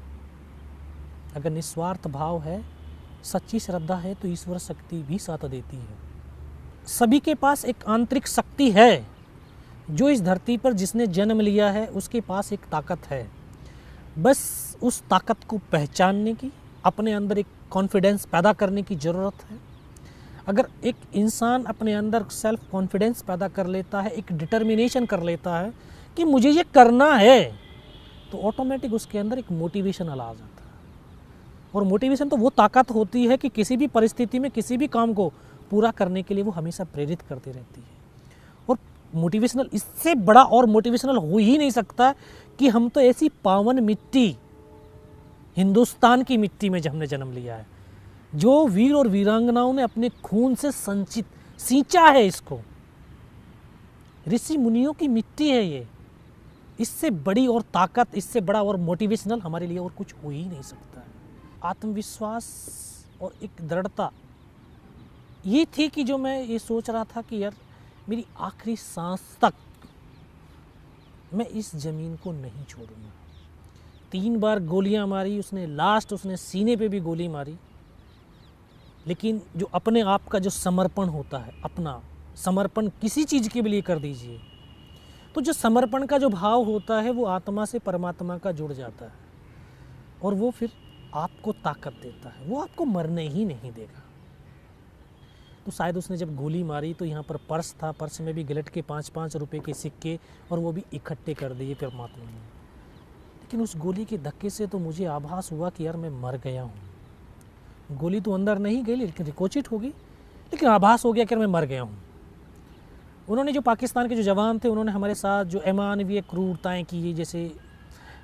अगर निस्वार्थ भाव है, सच्ची श्रद्धा है, तो ईश्वर शक्ति भी साथ देती है। सभी के पास एक आंतरिक शक्ति है। जो इस धरती पर जिसने जन्म लिया है उसके पास एक ताकत है। बस उस ताकत को पहचानने की, अपने अंदर एक कॉन्फिडेंस पैदा करने की ज़रूरत है। अगर एक इंसान अपने अंदर सेल्फ कॉन्फिडेंस पैदा कर लेता है, एक डिटर्मिनेशन कर लेता है कि मुझे ये करना है, तो ऑटोमेटिक उसके अंदर एक मोटिवेशन आ जाता है। और मोटिवेशन तो वो ताकत होती है कि किसी भी परिस्थिति में किसी भी काम को पूरा करने के लिए वो हमेशा प्रेरित करती रहती है। और मोटिवेशनल, इससे बड़ा और मोटिवेशनल हो ही नहीं सकता कि हम तो ऐसी पावन मिट्टी, हिंदुस्तान की मिट्टी में हमने जन्म लिया है, जो वीर और वीरांगनाओं ने अपने खून से सींचा है। इसको ऋषि मुनियों की मिट्टी है ये। इससे बड़ी और ताकत, इससे बड़ा और मोटिवेशनल हमारे लिए और कुछ हो ही नहीं सकता है। आत्मविश्वास और एक दृढ़ता ये थी कि जो मैं ये सोच रहा था कि यार मेरी आखिरी सांस तक मैं इस ज़मीन को नहीं छोड़ूंगा। 3 बार गोलियां मारी उसने, लास्ट उसने सीने पे भी गोली मारी। लेकिन जो अपने आप का जो समर्पण होता है, अपना समर्पण किसी चीज़ के लिए कर दीजिए, तो जो समर्पण का जो भाव होता है वो आत्मा से परमात्मा का जुड़ जाता है और वो फिर आपको ताकत देता है, वो आपको मरने ही नहीं देगा। तो शायद उसने जब गोली मारी तो यहाँ पर पर्स था, पर्स में भी गिलट के 5-5 रुपए के सिक्के और वो भी इकट्ठे कर दिए परमात्मा ने। लेकिन उस गोली के धक्के से तो मुझे आभास हुआ कि यार मैं मर गया हूँ। गोली तो अंदर नहीं गई लेकिन रिकोचिट हो गई, लेकिन आभास हो गया कि मैं मर गया हूँ। उन्होंने जो पाकिस्तान के जो जवान थे उन्होंने हमारे साथ जो अमानवीय क्रूरताएँ की, जैसे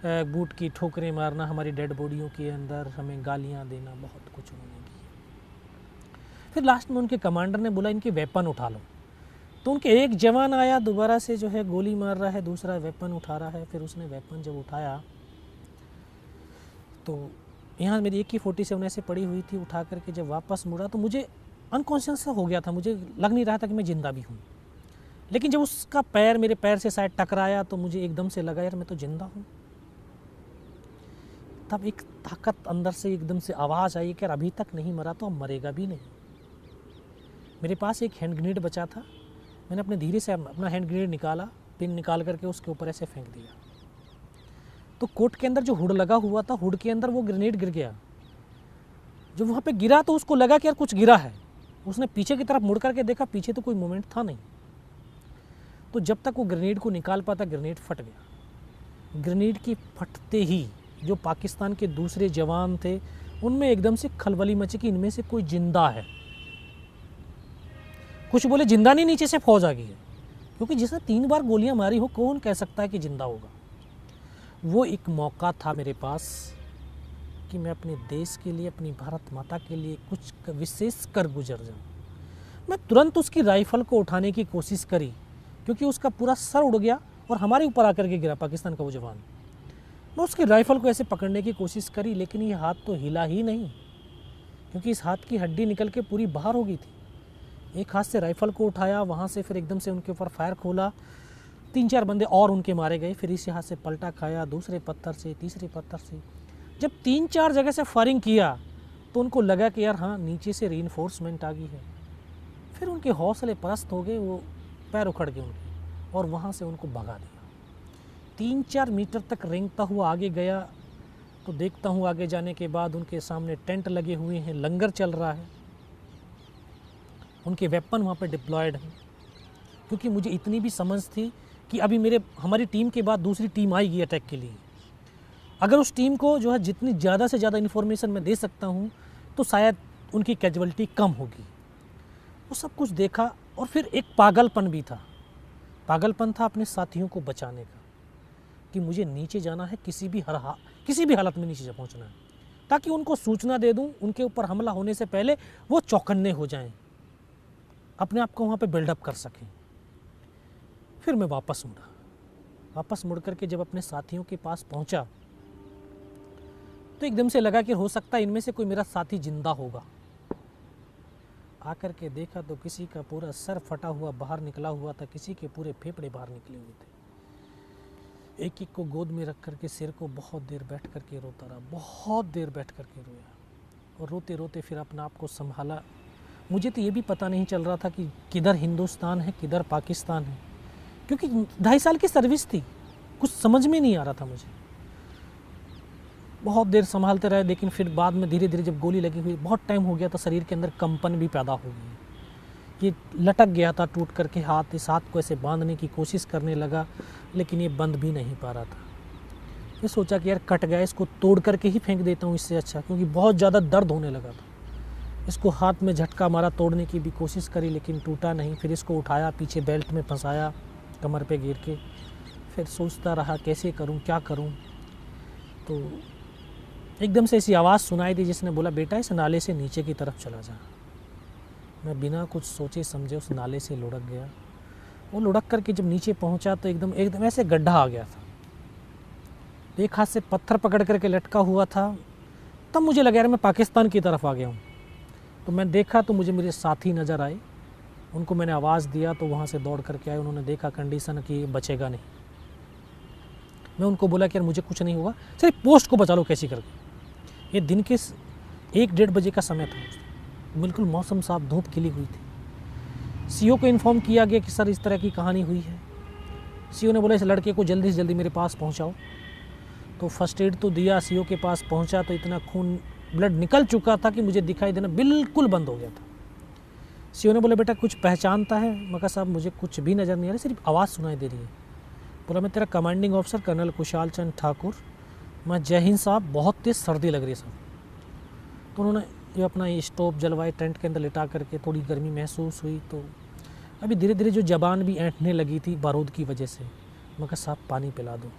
बूट की ठोकरें मारना हमारी डेड बॉडियों के अंदर, हमें गालियाँ देना, बहुत कुछ उन्होंने किया। फिर लास्ट में उनके कमांडर ने बोला इनके वेपन उठा लो। तो उनके एक जवान आया, दोबारा से जो है गोली मार रहा है, दूसरा वेपन उठा रहा है। फिर उसने वेपन जब उठाया तो यहाँ मेरी AK-47 ऐसे पड़ी हुई थी, उठा करके जब वापस मुड़ा तो मुझे अनकॉन्शियस हो गया था, मुझे लग नहीं रहा था कि मैं ज़िंदा भी हूँ। लेकिन जब उसका पैर मेरे पैर से शायद टकराया तो मुझे एकदम से लगा यार मैं तो ज़िंदा हूँ। तब एक ताकत अंदर से एकदम से आवाज़ आई कि यार अभी तक नहीं मरा तो अब मरेगा भी नहीं। मेरे पास एक हैंड ग्रेनेड बचा था, मैंने अपने धीरे से अपना हैंड ग्रेनेड निकाला, पिन निकाल करके उसके ऊपर ऐसे फेंक दिया। तो कोट के अंदर जो हुड लगा हुआ था, हुड के अंदर वो ग्रेनेड गिर गया। जो वहाँ पे गिरा तो उसको लगा कि यार कुछ गिरा है। उसने पीछे की तरफ मुड़ करके देखा, पीछे तो कोई मूवमेंट था नहीं। तो जब तक वो ग्रेनेड को निकाल पाता, ग्रेनेड फट गया। ग्रेनेड की फटते ही जो पाकिस्तान के दूसरे जवान थे उनमें एकदम से खलबली मची कि इनमें से कोई जिंदा है। कुछ बोले जिंदा नहीं, नीचे से फौज आ गई है, क्योंकि जिसने 3 बार गोलियां मारी हो कौन कह सकता है कि जिंदा होगा। वो एक मौका था मेरे पास कि मैं अपने देश के लिए, अपनी भारत माता के लिए कुछ विशेष कर गुजर जाऊं। मैं तुरंत उसकी राइफल को उठाने की कोशिश करी, क्योंकि उसका पूरा सर उड़ गया और हमारे ऊपर आकर के गिरा पाकिस्तान का वो जवान। मैं उसकी राइफ़ल को ऐसे पकड़ने की कोशिश करी, लेकिन ये हाथ तो हिला ही नहीं, क्योंकि इस हाथ की हड्डी निकल के पूरी बाहर हो गई थी। एक हाथ से राइफ़ल को उठाया, वहाँ से फिर एकदम से उनके ऊपर फायर खोला, 3-4 बंदे और उनके मारे गए। फिर इसी हाथ से पलटा खाया, दूसरे पत्थर से, तीसरे पत्थर से। जब 3-4 जगह से फायरिंग किया तो उनको लगा कि यार हाँ, नीचे से रीइंफोर्समेंट आ गई है। फिर उनके हौसले परस्त हो गए, वो पैर उखड़ गए उनके और वहाँ से उनको भगा दिया। 3-4 मीटर तक रेंगता हुआ आगे गया तो देखता हूँ आगे जाने के बाद उनके सामने टेंट लगे हुए हैं, लंगर चल रहा है, उनके वेपन वहाँ पे डिप्लॉयड हैं। क्योंकि मुझे इतनी भी समझ थी कि अभी हमारी टीम के बाद दूसरी टीम आएगी अटैक के लिए। अगर उस टीम को जो है जितनी ज़्यादा से ज़्यादा इन्फॉर्मेशन मैं दे सकता हूँ तो शायद उनकी कैजुअलिटी कम होगी। वो सब कुछ देखा और फिर एक पागलपन भी था। पागलपन था अपने साथियों को बचाने का, कि मुझे नीचे जाना है, किसी भी हालत में नीचे पहुंचना है, ताकि उनको सूचना दे दूं, उनके ऊपर हमला होने से पहले वो चौकन्ने हो जाएं, अपने आप को वहाँ पे बिल्डअप कर सकें। फिर मैं वापस मुड़ करके जब अपने साथियों के पास पहुंचा तो एकदम से लगा कि हो सकता है इनमें से कोई मेरा साथी जिंदा होगा। आकर के देखा तो किसी का पूरा सर फटा हुआ बाहर निकला हुआ था, किसी के पूरे फेफड़े बाहर निकले हुए थे। एक एक को गोद में रख करके सिर को बहुत देर बैठ करके रोता रहा, बहुत देर बैठ करके रोया और रोते रोते फिर अपने आप को संभाला। मुझे तो ये भी पता नहीं चल रहा था कि किधर हिंदुस्तान है, किधर पाकिस्तान है, क्योंकि 2.5 साल की सर्विस थी, कुछ समझ में नहीं आ रहा था मुझे। बहुत देर संभालते रहे, लेकिन फिर बाद में धीरे धीरे जब गोली लगी हुई, बहुत टाइम हो गया था, शरीर के अंदर कंपन भी पैदा हो गई। ये लटक गया था टूट करके हाथ, इस हाथ को ऐसे बांधने की कोशिश करने लगा, लेकिन ये बंद भी नहीं पा रहा था। फिर सोचा कि यार कट गया, इसको तोड़ करके ही फेंक देता हूँ इससे अच्छा, क्योंकि बहुत ज़्यादा दर्द होने लगा था। इसको हाथ में झटका मारा, तोड़ने की भी कोशिश करी, लेकिन टूटा नहीं। फिर इसको उठाया, पीछे बेल्ट में फंसाया, कमर पे गिर के। फिर सोचता रहा कैसे करूं, क्या करूं। तो एकदम से ऐसी आवाज़ सुनाई दी जिसने बोला, बेटा इस नाले से नीचे की तरफ चला जा। मैं बिना कुछ सोचे समझे उस नाले से लुढ़क गया। वो लुढ़क करके जब नीचे पहुंचा तो एकदम ऐसे गड्ढा आ गया था। एक हाथ से पत्थर पकड़ करके लटका हुआ था। तब मुझे लगा यार मैं पाकिस्तान की तरफ आ गया हूँ। तो मैं देखा तो मुझे मेरे साथी नज़र आए, उनको मैंने आवाज़ दिया तो वहाँ से दौड़ करके आए। उन्होंने देखा कंडीशन कि बचेगा नहीं, मैं उनको बोला कि यार मुझे कुछ नहीं हुआ, सिर्फ पोस्ट को बचा लो कैसी करके। ये दिन के 1-1:30 बजे का समय था, बिल्कुल मौसम साफ, धूप खिली हुई थी। सीईओ को इन्फॉर्म किया गया कि सर इस तरह की कहानी हुई है। सीईओ ने बोला इस लड़के को जल्दी से जल्दी मेरे पास पहुंचाओ। तो फर्स्ट एड तो दिया, सीईओ के पास पहुंचा तो इतना खून ब्लड निकल चुका था कि मुझे दिखाई देना बिल्कुल बंद हो गया था। सीईओ ने बोला बेटा कुछ पहचानता है? मैं कहा साहब मुझे कुछ भी नज़र नहीं आ रहा, सिर्फ आवाज़ सुनाई दे रही है। बोला मैं तेरा commanding officer colonel Kushal Chand Thakur. मैं जय हिंद साहब, बहुत तेज़ सर्दी लग रही है साहब। तो उन्होंने ये अपना स्टोव जलवाए, टेंट के अंदर लिटा करके, थोड़ी गर्मी महसूस हुई तो अभी धीरे धीरे जो जबान भी ऐंठने लगी थी बारूद की वजह से। मैं कहा साहब पानी पिला दो।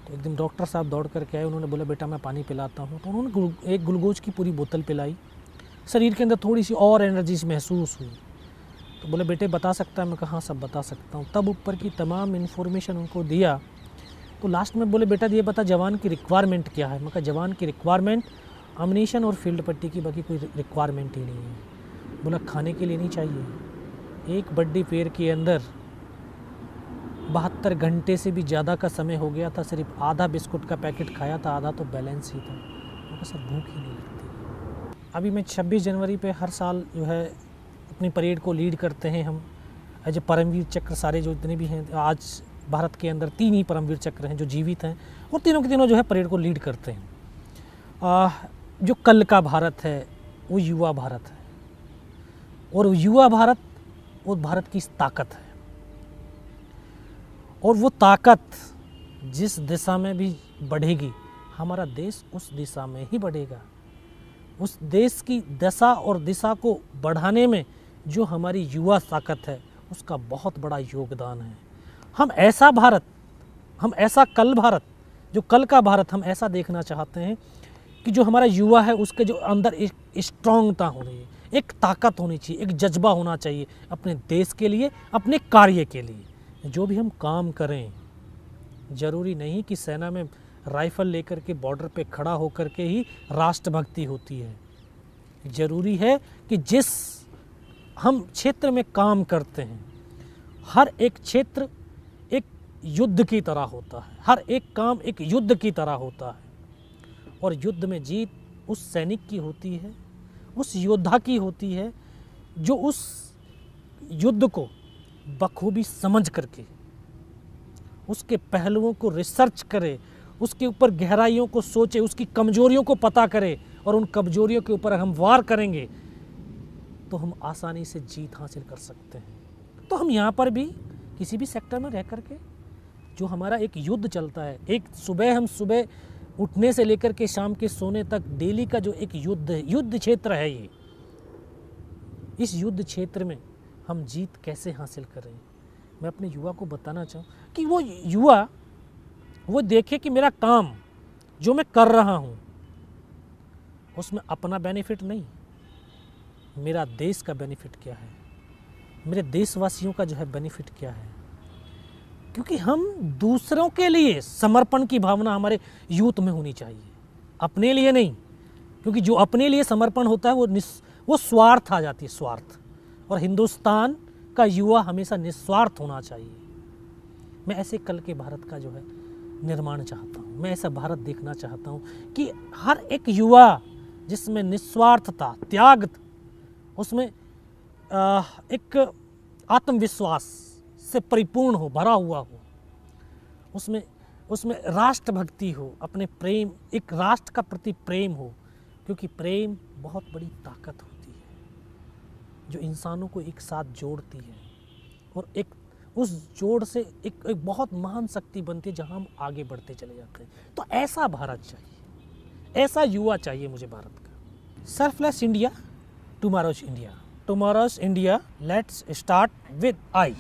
तो एकदम डॉक्टर साहब दौड़ करके आए, उन्होंने बोला बेटा मैं पानी पिलाता हूँ। तो उन्होंने एक ग्लूकोज की पूरी बोतल पिलाई। शरीर के अंदर थोड़ी सी और एनर्जी महसूस हुई। तो बोले बेटे बता सकता है? मैं कहा हाँ सब बता सकता हूँ। तब ऊपर की तमाम इन्फॉर्मेशन उनको दिया। तो लास्ट में बोले बेटा ये बता जवान की रिक्वायरमेंट क्या है? मैं कहा जवान की रिक्वायरमेंट अम्यूनिशन और फील्ड पट्टी की, बाकी कोई रिक्वायरमेंट ही नहीं है। बोला खाने के लिए नहीं चाहिए। एक बड्डी पेड़ के अंदर 72 घंटे से भी ज़्यादा का समय हो गया था, सिर्फ आधा बिस्कुट का पैकेट खाया था, आधा तो बैलेंस ही था। मैं कहा सर भूख ही नहीं लगती। अभी मैं 26 जनवरी पे हर साल जो है अपनी परेड को लीड करते हैं हम एज ए परमवीर चक्र। सारे जो इतने भी हैं आज भारत के अंदर 3 ही परमवीर चक्र हैं जो जीवित हैं, और तीनों के तीनों जो है परेड को लीड करते हैं। जो कल का भारत है वो युवा भारत है, और युवा भारत वो भारत की ताकत है। और वो ताकत जिस दिशा में भी बढ़ेगी हमारा देश उस दिशा में ही बढ़ेगा। उस देश की दशा और दिशा को बढ़ाने में जो हमारी युवा ताकत है उसका बहुत बड़ा योगदान है। हम ऐसा भारत, हम ऐसा कल भारत, जो कल का भारत हम ऐसा देखना चाहते हैं कि जो हमारा युवा है उसके जो अंदर एक स्ट्रॉन्गता होनी है, एक ताकत होनी चाहिए, एक जज्बा होना चाहिए अपने देश के लिए, अपने कार्य के लिए। जो भी हम काम करें, ज़रूरी नहीं कि सेना में राइफ़ल लेकर के बॉर्डर पे खड़ा होकर के ही राष्ट्रभक्ति होती है। ज़रूरी है कि जिस हम क्षेत्र में काम करते हैं, हर एक क्षेत्र एक युद्ध की तरह होता है, हर एक काम एक युद्ध की तरह होता है। और युद्ध में जीत उस सैनिक की होती है, उस योद्धा की होती है जो उस युद्ध को बखूबी समझ करके उसके पहलुओं को रिसर्च करे, उसके ऊपर गहराइयों को सोचे, उसकी कमजोरियों को पता करे, और उन कमजोरियों के ऊपर हम वार करेंगे तो हम आसानी से जीत हासिल कर सकते हैं। तो हम यहाँ पर भी किसी भी सेक्टर में रह करके जो हमारा एक युद्ध चलता है, एक सुबह उठने से लेकर के शाम के सोने तक डेली का जो एक युद्ध क्षेत्र है, ये इस युद्ध क्षेत्र में हम जीत कैसे हासिल करें। मैं अपने युवा को बताना चाहूँ कि वो युवा वो देखे कि मेरा काम जो मैं कर रहा हूँ उसमें अपना बेनिफिट नहीं, मेरा देश का बेनिफिट क्या है, मेरे देशवासियों का जो है बेनिफिट क्या है। क्योंकि हम दूसरों के लिए समर्पण की भावना हमारे यूथ में होनी चाहिए, अपने लिए नहीं। क्योंकि जो अपने लिए समर्पण होता है वो स्वार्थ आ जाती है, स्वार्थ। और हिंदुस्तान का युवा हमेशा निस्वार्थ होना चाहिए। मैं ऐसे कल के भारत का जो है निर्माण चाहता हूँ। मैं ऐसा भारत देखना चाहता हूँ कि हर एक युवा जिसमें निस्वार्थता, त्याग, उसमें एक आत्मविश्वास से परिपूर्ण हो, भरा हुआ हो, उसमें राष्ट्रभक्ति हो, अपने प्रेम, एक राष्ट्र का प्रति प्रेम हो। क्योंकि प्रेम बहुत बड़ी ताकत होती है जो इंसानों को एक साथ जोड़ती है, और एक उस जोड़ से एक बहुत महान शक्ति बनती है जहां हम आगे बढ़ते चले जाते हैं। तो ऐसा भारत चाहिए, ऐसा युवा चाहिए मुझे भारत का। Selfless India, tomorrow's India. Tomorrow's India, let's start with I.